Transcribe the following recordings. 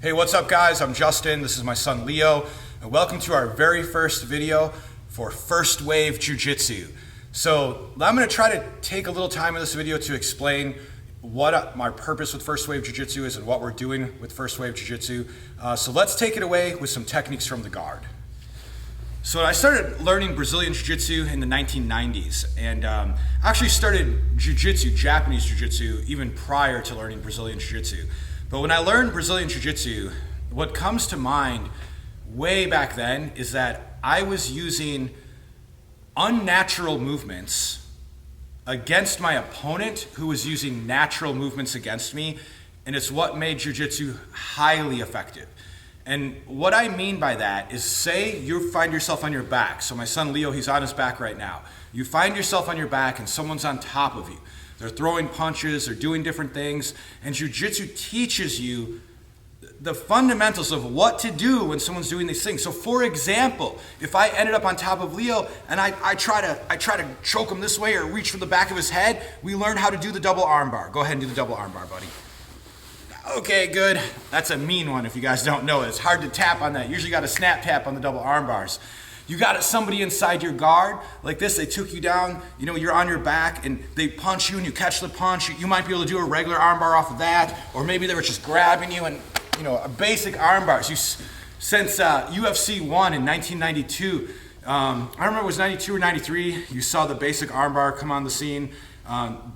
Hey, what's up guys? I'm Justin, this is my son Leo, and welcome to our very first video for First Wave Jiujitsu. So I'm going to try to take a little time in this video to explain what my purpose with First Wave Jiu-Jitsu is and what we're doing with First Wave Jiu-Jitsu. So let's take it away with some techniques from the guard. So I started learning Brazilian Jiu-Jitsu in the 1990s, and actually started Jiu-Jitsu, Japanese Jiu-Jitsu, even prior to learning Brazilian Jiu-Jitsu. But when I learned Brazilian Jiu-Jitsu, what comes to mind way back then is that I was using unnatural movements against my opponent who was using natural movements against me, and it's what made Jiu-Jitsu highly effective. And what I mean by that is, say you find yourself on your back. So my son Leo, he's on his back right now. You find yourself on your back and someone's on top of you. They're throwing punches, they're doing different things, and Jiu-Jitsu teaches you the fundamentals of what to do when someone's doing these things. So for example, if I ended up on top of Leo and I try to choke him this way or reach for the back of his head, we learn how to do the double arm bar. Go ahead and do the double arm bar, buddy. Okay, good. That's a mean one if you guys don't know it. It's hard to tap on that. You usually got a snap tap on the double arm bars. You got somebody inside your guard like this, they took you down, you know, you're on your back and they punch you and you catch the punch. You might be able to do a regular arm bar off of that, or maybe they were just grabbing you and, you know, a basic arm bars. Since UFC 1 in 1992, I remember it was 92 or 93, you saw the basic arm bar come on the scene.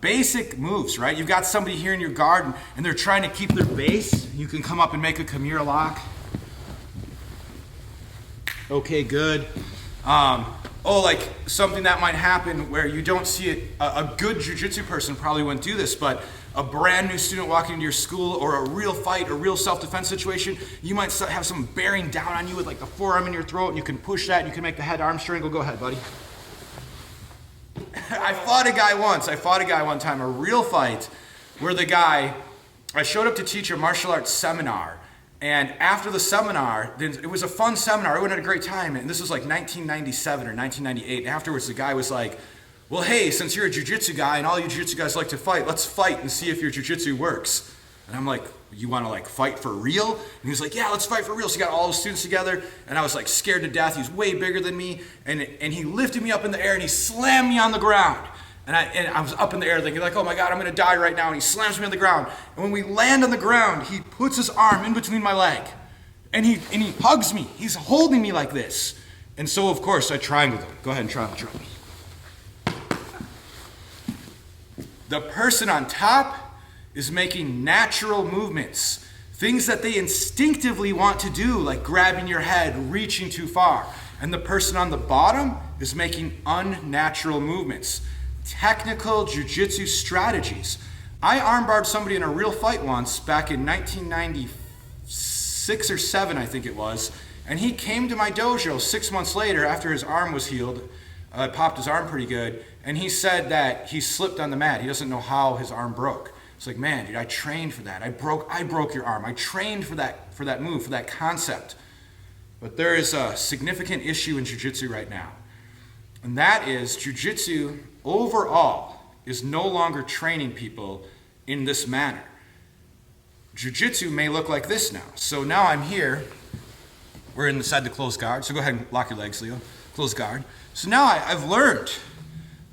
Basic moves, right? You've got somebody here in your guard and they're trying to keep their base. You can come up and make a Kimura lock. Okay, good. Like something that might happen where you don't see it, a good jiu-jitsu person probably wouldn't do this, but a brand new student walking into your school or a real fight, a real self-defense situation, you might have someone bearing down on you with like the forearm in your throat, and you can push that, and you can make the head-arm triangle. Go ahead, buddy. I fought a guy one time, a real fight, where I showed up to teach a martial arts seminar. And after the seminar, it was a fun seminar, everyone had a great time, and this was like 1997 or 1998. And afterwards the guy was like, well, hey, since you're a jiu-jitsu guy and all you jiu-jitsu guys like to fight, let's fight and see if your jiu-jitsu works. And I'm like, you want to like fight for real? And he was like, yeah, let's fight for real. So he got all the students together, and I was like scared to death. He was way bigger than me, and he lifted me up in the air and he slammed me on the ground. And I was up in the air thinking like, oh my God, I'm gonna die right now. And he slams me on the ground. And when we land on the ground, he puts his arm in between my leg. And he hugs me. He's holding me like this. And so of course I triangled him. Go ahead and triangle me. The person on top is making natural movements. Things that they instinctively want to do, like grabbing your head, reaching too far. And the person on the bottom is making unnatural movements. Technical jiu-jitsu strategies. I armbarred somebody in a real fight once back in 1996 or 7, I think it was, and he came to my dojo 6 months later after his arm was healed. I popped his arm pretty good, and he said that he slipped on the mat. He doesn't know how his arm broke. It's like, man, dude, I trained for that. I broke your arm. I trained for that move, for that concept. But there is a significant issue in jiu-jitsu right now. And that is, jiu-jitsu overall is no longer training people in this manner. Jiu-jitsu may look like this now. So now I'm here. We're inside the closed guard. So go ahead and lock your legs, Leo. Closed guard. So now I've learned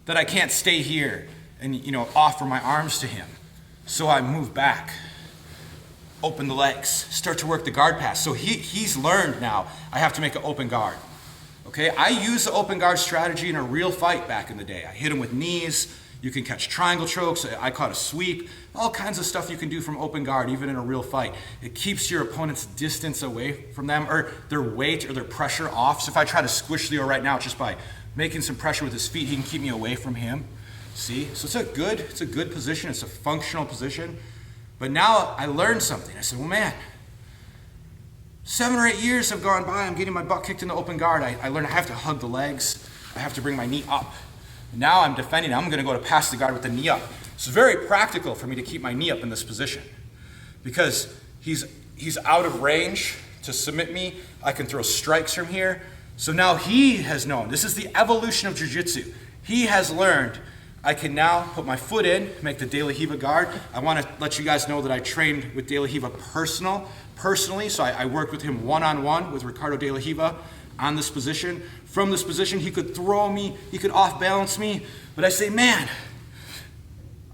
that I can't stay here and, you know, offer my arms to him. So I move back, open the legs, start to work the guard pass. So he's learned now I have to make an open guard. Okay, I used the open guard strategy in a real fight back in the day. I hit him with knees, you can catch triangle chokes, I caught a sweep, all kinds of stuff you can do from open guard, even in a real fight. It keeps your opponent's distance away from them, or their weight or their pressure off. So if I try to squish Leo right now, just by making some pressure with his feet, he can keep me away from him. See, so it's a good position, it's a functional position. But now I learned something. I said, well, man, 7 or 8 years have gone by, I'm getting my butt kicked in the open guard. I learned I have to hug the legs, I have to bring my knee up. Now I'm defending, I'm gonna go to pass the guard with the knee up. It's very practical for me to keep my knee up in this position because he's out of range to submit me. I can throw strikes from here. So now he has known, this is the evolution of jiu-jitsu. He has learned, I can now put my foot in, make the De La Riva guard. I want to let you guys know that I trained with De La Riva personally, so I worked with him one-on-one with Ricardo De La Riva on this position. From this position, he could throw me, he could off-balance me, but I say, man,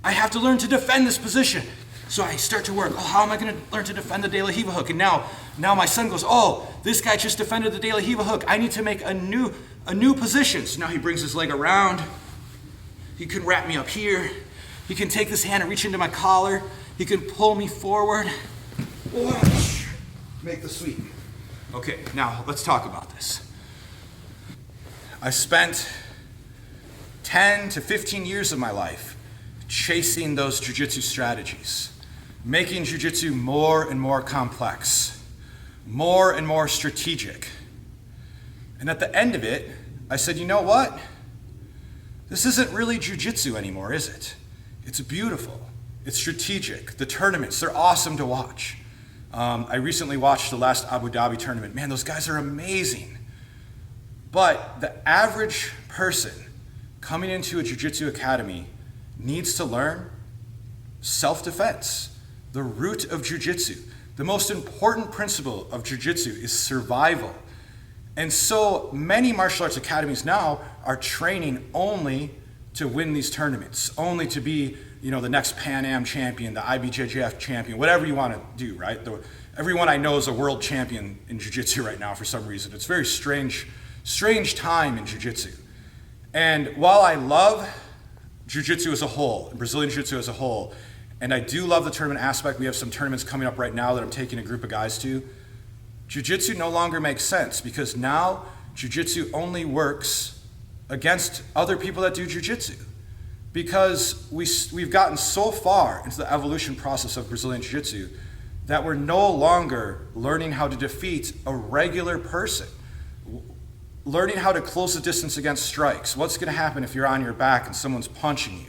I have to learn to defend this position. So I start to work, oh, how am I going to learn to defend the De La Riva hook? And now my son goes, oh, this guy just defended the De La Riva hook. I need to make a new position. So now he brings his leg around. He can wrap me up here. He can take this hand and reach into my collar. He can pull me forward. Make the sweep. Okay, now let's talk about this. I spent 10 to 15 years of my life chasing those jiu-jitsu strategies, making jiu-jitsu more and more complex, more and more strategic. And at the end of it, I said, you know what? This isn't really jiu-jitsu anymore, is it? It's beautiful. It's strategic. The tournaments, they're awesome to watch. I recently watched the last Abu Dhabi tournament. Man, those guys are amazing. But the average person coming into a jiu-jitsu academy needs to learn self-defense, the root of jiu-jitsu. The most important principle of jiu-jitsu is survival. And so many martial arts academies now are training only to win these tournaments, only to be, the next Pan Am champion, the IBJJF champion, whatever you want to do, right? Everyone I know is a world champion in jiu-jitsu right now for some reason. It's a very strange time in jiu-jitsu. And while I love jiu-jitsu as a whole, Brazilian jiu-jitsu as a whole, and I do love the tournament aspect, we have some tournaments coming up right now that I'm taking a group of guys to, jiu-jitsu no longer makes sense because now jiu-jitsu only works against other people that do jiu-jitsu because we've gotten so far into the evolution process of Brazilian jiu-jitsu that we're no longer learning how to defeat a regular person, learning how to close the distance against strikes. What's going to happen if you're on your back and someone's punching you?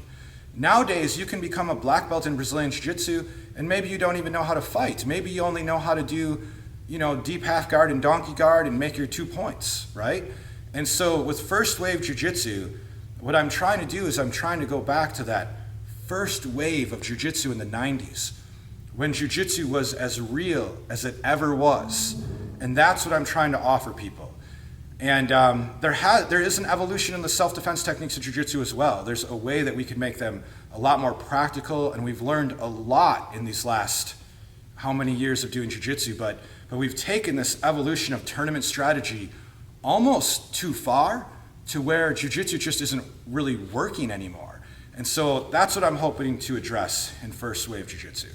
Nowadays, you can become a black belt in Brazilian jiu-jitsu and maybe you don't even know how to fight. Maybe you only know how to do deep half guard and donkey guard and make your 2 points, right? And so with First Wave Jiu-Jitsu, what I'm trying to do is I'm trying to go back to that first wave of Jiu-Jitsu in the 90s, when Jiu-Jitsu was as real as it ever was. And that's what I'm trying to offer people. And there is an evolution in the self-defense techniques of Jiu-Jitsu as well. There's a way that we can make them a lot more practical, and we've learned a lot in these last how many years of doing Jiu-Jitsu, but we've taken this evolution of tournament strategy almost too far to where Jiu-Jitsu just isn't really working anymore. And so that's what I'm hoping to address in First Wave Jiu-Jitsu.